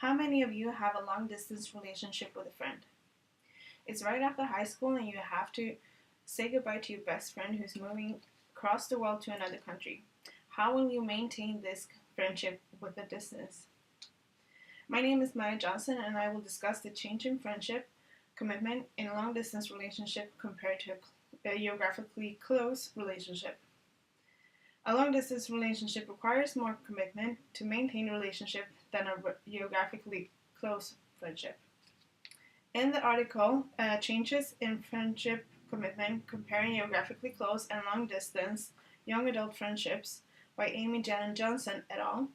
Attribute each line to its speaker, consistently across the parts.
Speaker 1: How many of you have a long distance relationship with a friend? It's right after high school and you have to say goodbye to your best friend who's moving across the world to another country. How will you maintain this friendship with the distance? My name is Maja Jonson and I will discuss the change in friendship commitment in a long distance relationship compared to a geographically close relationship. A long distance relationship requires more commitment to maintain a relationship than a geographically close friendship. In the article, Changes in Friendship Commitment Comparing Geographically Close and Long Distance Young Adult Friendships by Maja Jonson et al.,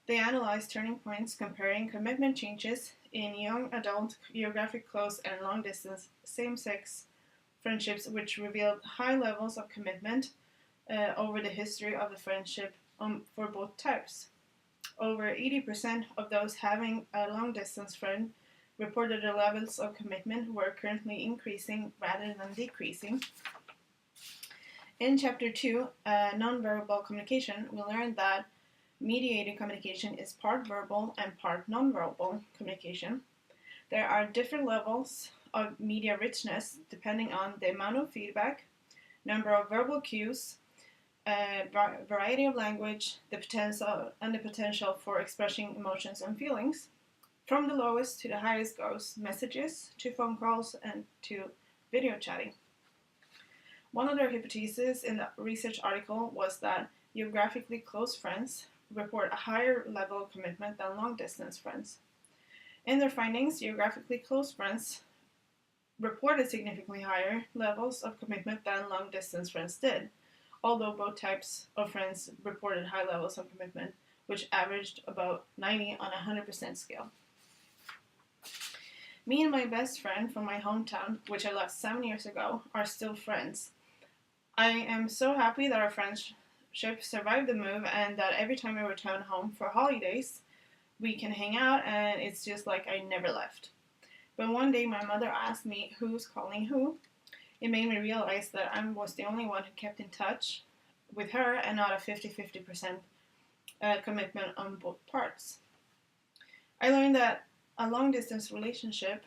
Speaker 1: they analyzed turning points comparing commitment changes in young adult, geographically close, and long distance same sex friendships, which revealed high levels of commitment over the history of the friendship for both types. Over 80% of those having a long distance friend reported the levels of commitment were currently increasing rather than decreasing. In Chapter 2, Nonverbal Communication, we learned that mediated communication is part verbal and part nonverbal communication. There are different levels of media richness depending on the amount of feedback, number of verbal cues, variety of language, the potential for expressing emotions and feelings. From the lowest to the highest goes messages, to phone calls, and to video chatting. One of their hypotheses in the research article was that geographically close friends report a higher level of commitment than long-distance friends. In their findings, geographically close friends reported significantly higher levels of commitment than long-distance friends did, although both types of friends reported high levels of commitment, which averaged about 90 on a 100% scale. Me and my best friend from my hometown, which I left 7 years ago, are still friends. I am so happy that our friendship survived the move and that every time I return home for holidays, we can hang out and it's just like I never left. But one day my mother asked me who's calling who. It made me realize that I was the only one who kept in touch with her and not a 50-50% commitment on both parts. I learned that a long-distance relationship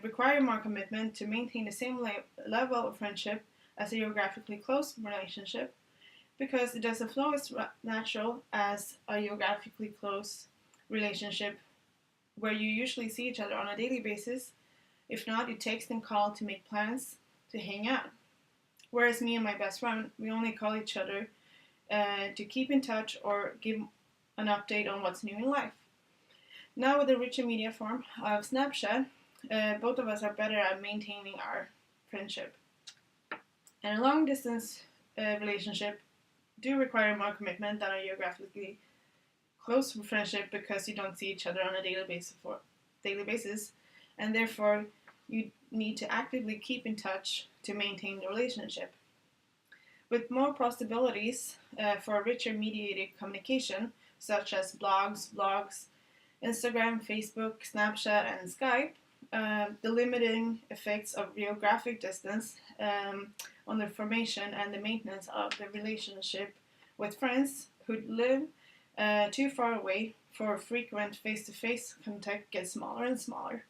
Speaker 1: requires more commitment to maintain the same level of friendship as a geographically close relationship because it doesn't flow as natural as a geographically close relationship where you usually see each other on a daily basis. If not, you text and call to make plans to hang out. Whereas me and my best friend, we only call each other to keep in touch or give an update on what's new in life. Now with the richer media form of Snapchat, both of us are better at maintaining our friendship. And a long distance relationship do require more commitment than a geographically close friendship because you don't see each other on a daily basis, and therefore you need to actively keep in touch to maintain the relationship. With more possibilities for richer mediated communication, such as blogs, Instagram, Facebook, Snapchat, and Skype, the limiting effects of geographic distance on the formation and the maintenance of the relationship with friends who live too far away for frequent face-to-face contact gets smaller and smaller.